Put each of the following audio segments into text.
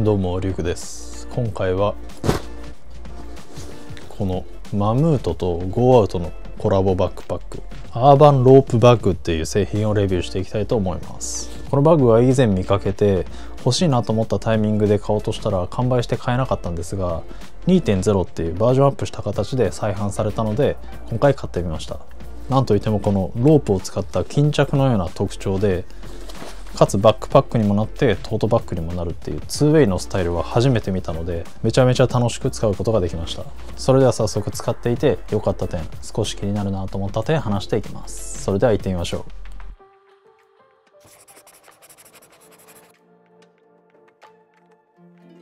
どうもリュウクです。今回はこのマムートとゴーアウトのコラボバックパックアーバンロープバッグっていう製品をレビューしていきたいと思います。このバッグは以前見かけて欲しいなと思ったタイミングで買おうとしたら完売して買えなかったんですが 2.0 っていうバージョンアップした形で再販されたので今回買ってみました。なんといってもこのロープを使った巾着のような特徴でかつバックパックにもなってトートバッグにもなるっていう 2way のスタイルは初めて見たのでめちゃめちゃ楽しく使うことができました。それでは早速使っていて良かった点、少し気になるなと思った点話していきます。それでは行ってみましょう。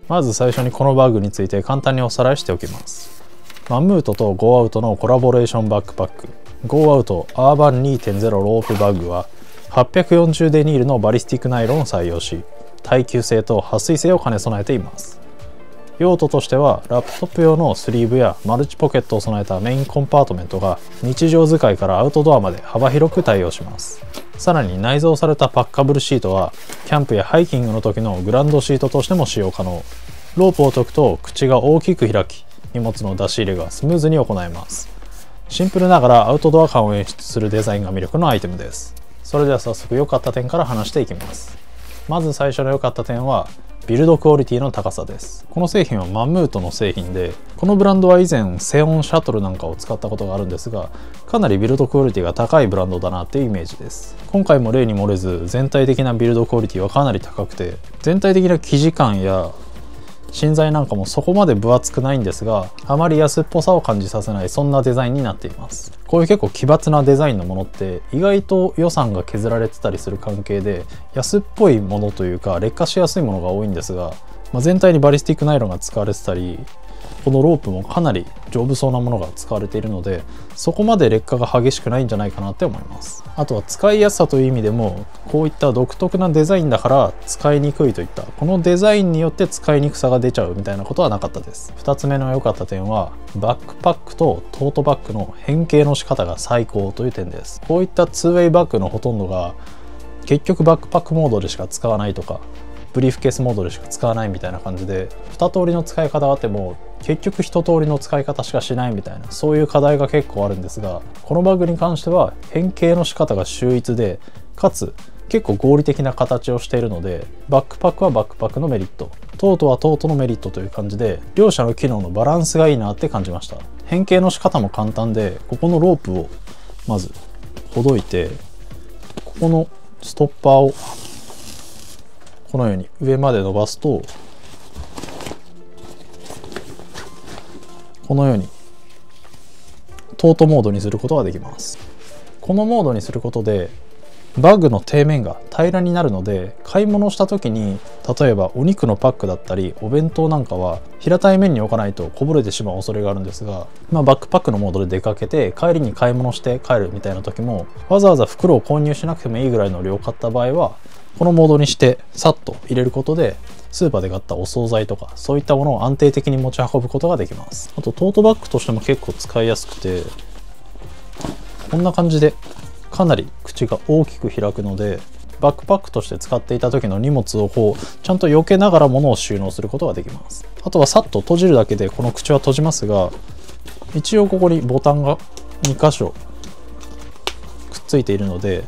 まず最初にこのバッグについて簡単におさらいしておきます。マムートとゴーアウトのコラボレーションバックパックゴーアウトアーバン 2.0 ロープバッグは840デニールのバリスティックナイロンを採用し耐久性と撥水性を兼ね備えています。用途としてはラップトップ用のスリーブやマルチポケットを備えたメインコンパートメントが日常使いからアウトドアまで幅広く対応します。さらに内蔵されたパッカブルシートはキャンプやハイキングの時のグランドシートとしても使用可能。ロープを解くと口が大きく開き荷物の出し入れがスムーズに行えます。シンプルながらアウトドア感を演出するデザインが魅力のアイテムです。それでは早速良かった点から話していきます。まず最初の良かった点はビルドクオリティの高さです。この製品はマムートの製品でこのブランドは以前セオンシャトルなんかを使ったことがあるんですがかなりビルドクオリティが高いブランドだなっていうイメージです。今回も例に漏れず全体的なビルドクオリティはかなり高くて全体的な生地感や芯材なんかもそこまで分厚くないんですがあまり安っぽさを感じさせないそんなデザインになっています。こういう結構奇抜なデザインのものって意外と予算が削られてたりする関係で安っぽいものというか劣化しやすいものが多いんですが、全体にバリスティックナイロンが使われてたりこのロープもかなり丈夫そうなものが使われているのでそこまで劣化が激しくないんじゃないかなって思います。あとは使いやすさという意味でもこういった独特なデザインだから使いにくいといったこのデザインによって使いにくさが出ちゃうみたいなことはなかったです。2つ目の良かった点はバックパックとトートバッグの変形の仕方が最高という点です。こういった 2way バッグのほとんどが結局バックパックモードでしか使わないとかブリーフケースモードでしか使わないみたいな感じで2通りの使い方があっても結局1通りの使い方しかしないみたいなそういう課題が結構あるんですがこのバッグに関しては変形の仕方が秀逸でかつ結構合理的な形をしているのでバックパックはバックパックのメリットトートはトートのメリットという感じで両者の機能のバランスがいいなって感じました。変形の仕方も簡単でここのロープをまずほどいてここのストッパーをこのように上まで伸ばすとこのようにトートモードにすることができます。このモードにすることでバッグの底面が平らになるので買い物した時に例えばお肉のパックだったりお弁当なんかは平たい面に置かないとこぼれてしまう恐れがあるんですが、バックパックのモードで出かけて帰りに買い物して帰るみたいな時もわざわざ袋を購入しなくてもいいぐらいの量を買った場合はこのモードにしてさっと入れることでスーパーで買ったお惣菜とかそういったものを安定的に持ち運ぶことができます。あとトートバッグとしても結構使いやすくてこんな感じでかなり口が大きく開くのでバックパックとして使っていた時の荷物をちゃんと避けながら物を収納することができます。あとはさっと閉じるだけでこの口は閉じますが一応ここにボタンが2箇所くっついているので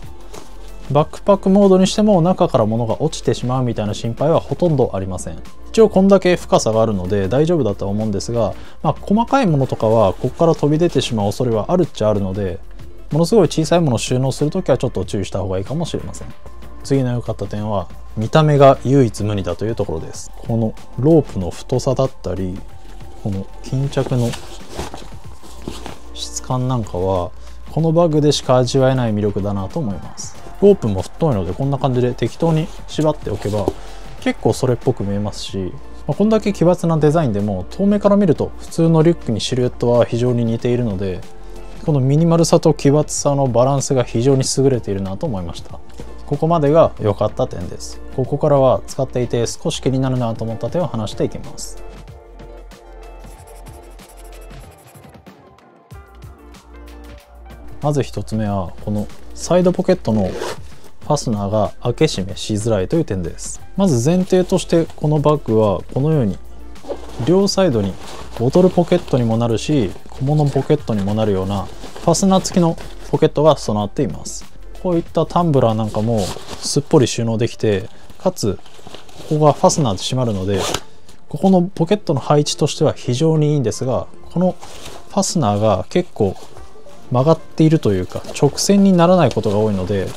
バックパックモードにしても中から物が落ちてしまうみたいな心配はほとんどありません。一応こんだけ深さがあるので大丈夫だとは思うんですが、細かいものとかはここから飛び出てしまう恐れはあるっちゃあるのでものすごい小さいものを収納するときはちょっと注意した方がいいかもしれません。次の良かった点は見た目が唯一無二だというところです。このロープの太さだったりこの巾着の質感なんかはこのバッグでしか味わえない魅力だなと思います。ロープも太いのでこんな感じで適当に縛っておけば結構それっぽく見えますし、こんだけ奇抜なデザインでも遠目から見ると普通のリュックにシルエットは非常に似ているのでこのミニマルさと奇抜さのバランスが非常に優れているなと思いました。ここまでが良かった点です。ここからは使っていて少し気になるなと思った点を話していきます。まず1つ目はこのサイドポケットのファスナーが開け閉めしづらいという点です。まず前提としてこのバッグはこのように両サイドにボトルポケットにもなるし小物ポケットにもなるようなファスナー付きのポケットが備わっています。こういったタンブラーなんかもすっぽり収納できて、かつここがファスナーで閉まるのでここのポケットの配置としては非常にいいんですが、このファスナーが結構曲がっているというか直線にならないことが多いので、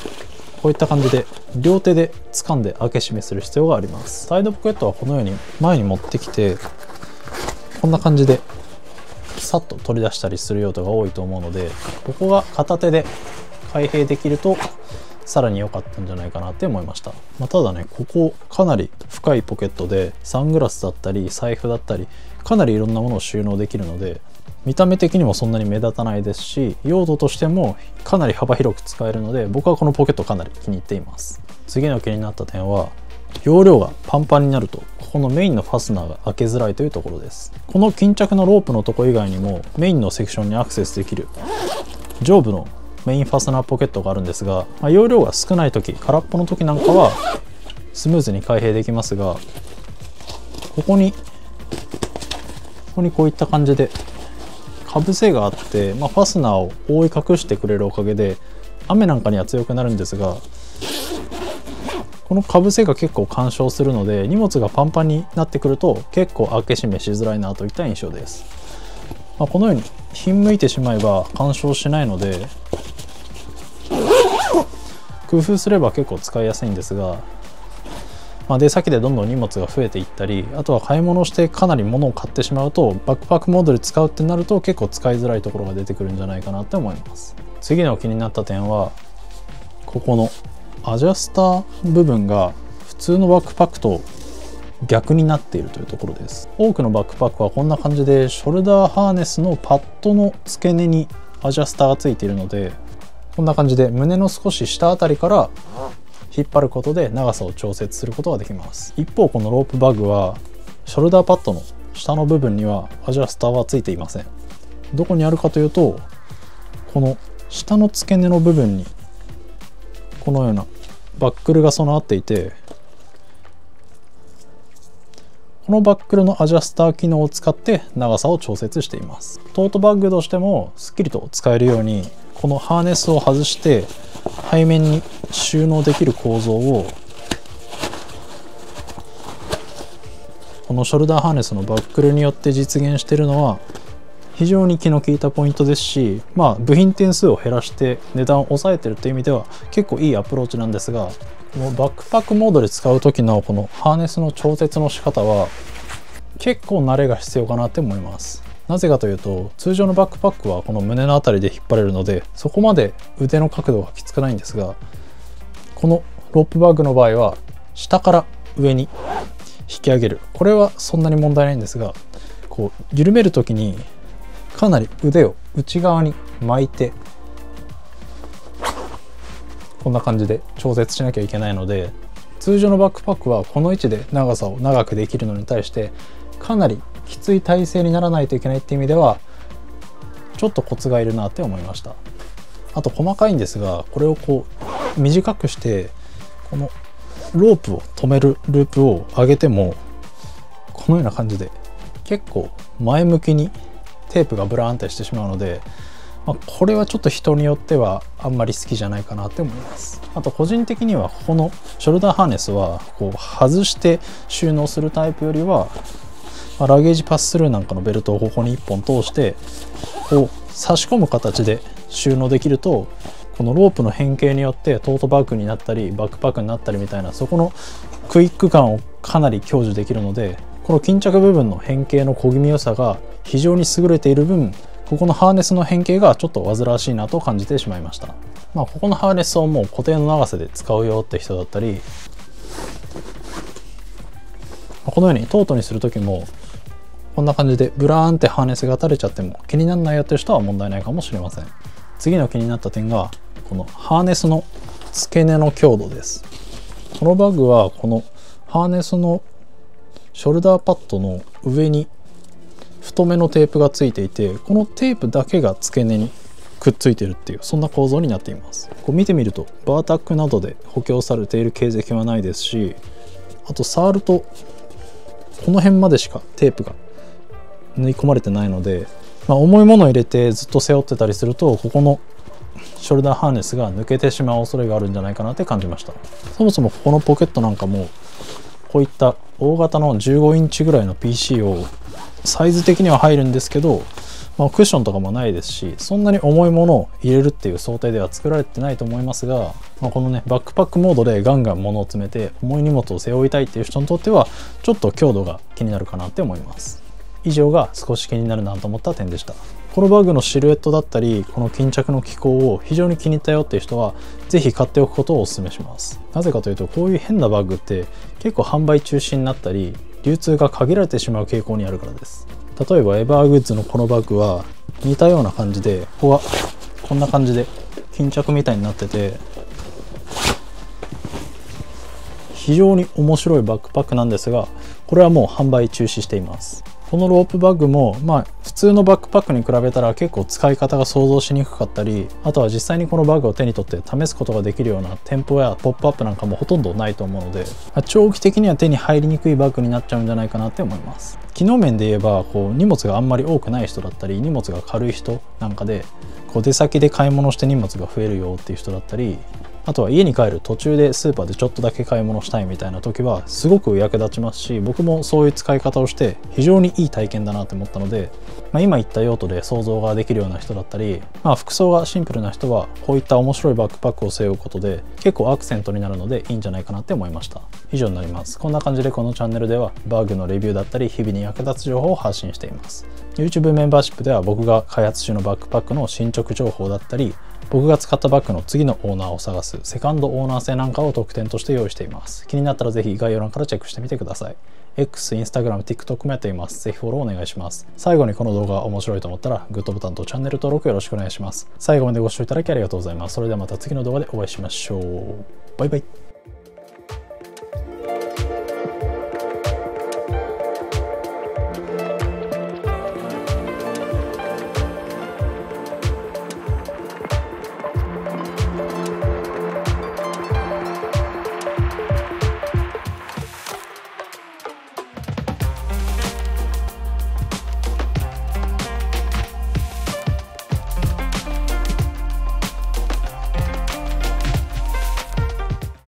こういった感じで両手で掴んで開け閉めする必要があります。サイドポケットはこのように前に持ってきてこんな感じでさっと取り出したりする用途が多いと思うので、ここが片手で開閉できるとさらに良かったんじゃないかなって思いました。ただね、ここかなり深いポケットでサングラスだったり財布だったりかなりいろんなものを収納できるので、見た目的にもそんなに目立たないですし、用途としてもかなり幅広く使えるので、僕はこのポケットかなり気に入っています。次の気になった点は、容量がパンパンになるとここのメインのファスナーが開けづらいというところです。この巾着のロープのとこ以外にもメインのセクションにアクセスできる上部のメインファスナーポケットがあるんですが、容量が少ない時、空っぽの時なんかはスムーズに開閉できますが、ここにこういった感じでかぶせがあって、ファスナーを覆い隠してくれるおかげで雨なんかには強くなるんですが、このかぶせが結構干渉するので荷物がパンパンになってくると結構開け閉めしづらいなといった印象です。このようにひんむいてしまえば干渉しないので工夫すれば結構使いやすいんですが、出先でどんどん荷物が増えていったり、あとは買い物してかなり物を買ってしまうとバックパックモードで使うってなると結構使いづらいところが出てくるんじゃないかなって思います。次の気になった点は、ここのアジャスター部分が普通のバックパックと逆になっているというところです。多くのバックパックはこんな感じでショルダーハーネスのパッドの付け根にアジャスターがついているので、こんな感じで胸の少し下あたりから引っ張ることで長さを調節することができます。一方このロープバッグはショルダーパッドの下の部分にはアジャスターはついていません。どこにあるかというと、この下の付け根の部分にこのようなバックルが備わっていて、このバックルのアジャスター機能を使って長さを調節しています。トートバッグとしてもすっきりと使えるようにこのハーネスを外して背面に収納できる構造をこのショルダーハーネスのバックルによって実現しているのは非常に気の利いたポイントですし、部品点数を減らして値段を抑えてるっていう意味では結構いいアプローチなんですが、このバックパックモードで使う時のこのハーネスの調節の仕方は結構慣れが必要かなって思います。なぜかというと、通常のバックパックはこの胸のあたりで引っ張れるのでそこまで腕の角度がきつくないんですが、このロープバッグの場合は下から上に引き上げる、これはそんなに問題ないんですが、こう緩める時にかなり腕を内側に巻いてこんな感じで調節しなきゃいけないので、通常のバックパックはこの位置で長さを長くできるのに対してかなりきつい体勢にならないといけないっていう意味ではちょっとコツがいるなって思いました。あと細かいんですが、これをこう短くしてこのロープを止めるループを上げてもこのような感じで結構前向きにテープがブラーンってしてしまうので、これはちょっと人によってはあんまり好きじゃないかなって思います。あと個人的にはここのショルダーハーネスはこう外して収納するタイプよりは、ラゲージパススルーなんかのベルトをここに1本通してこう差し込む形で収納できると、このロープの変形によってトートバッグになったりバックパックになったりみたいな、そこのクイック感をかなり享受できるので、この巾着部分の変形の小気味良さが非常に優れている分、ここのハーネスの変形がちょっと煩わしいなと感じてしまいました。ここのハーネスをもう固定の長さで使うよって人だったり、このようにトートにする時もこんな感じでブラーンってハーネスが垂れちゃっても気にならないよっていう人は問題ないかもしれません。次の気になった点がこのハーネスの付け根の強度です。このバッグはこのハーネスのショルダーパッドの上に太めのテープがついていて、このテープだけが付け根にくっついてるっていう、そんな構造になっています。こう見てみるとバータックなどで補強されている形跡はないですし、あと触るとこの辺までしかテープが縫い込まれてないので、重いものを入れてずっと背負ってたりすると、ここのショルダーハーネスが抜けてしまう恐れがあるんじゃないかなって感じました。そもそもここのポケットなんかもこういった大型の15インチぐらいの PC をサイズ的には入るんですけど、クッションとかもないですし、そんなに重いものを入れるっていう想定では作られてないと思いますが、このねバックパックモードでガンガン物を詰めて重い荷物を背負いたいっていう人にとってはちょっと強度が気になるかなって思います。以上が少し気になるなと思った点でした。このバッグのシルエットだったりこの巾着の機構を非常に気に入ったよっていう人は是非買っておくことをお勧めします。なぜかというと、こういう変なバッグって結構販売中止になったり流通が限られてしまう傾向にあるからです。例えばエバーグッズのこのバッグは似たような感じで、ここがこんな感じで巾着みたいになってて、非常に面白いバックパックなんですが、これはもう販売中止しています。このロープバッグも普通のバックパックに比べたら結構使い方が想像しにくかったり、あとは実際にこのバッグを手に取って試すことができるような店舗やポップアップなんかもほとんどないと思うので、長期的には手に入りにくいバッグになっちゃうんじゃないかなって思います。機能面で言えば荷物があんまり多くない人だったり、荷物が軽い人なんかで出先で買い物して荷物が増えるよっていう人だったり、あとは家に帰る途中でスーパーでちょっとだけ買い物したいみたいな時はすごく役立ちますし、僕もそういう使い方をして非常にいい体験だなと思ったので、今言った用途で想像ができるような人だったり、服装がシンプルな人はこういった面白いバックパックを背負うことで結構アクセントになるのでいいんじゃないかなって思いました。以上になります。こんな感じでこのチャンネルではバッグのレビューだったり日々に役立つ情報を発信しています。 YouTube メンバーシップでは僕が開発中のバックパックの進捗情報だったり、僕が使ったバッグの次のオーナーを探すセカンドオーナー制なんかを特典として用意しています。気になったらぜひ概要欄からチェックしてみてください。X、Instagram、TikTok もやっています。ぜひフォローお願いします。最後にこの動画が面白いと思ったらグッドボタンとチャンネル登録よろしくお願いします。最後までご視聴いただきありがとうございます。それではまた次の動画でお会いしましょう。バイバイ。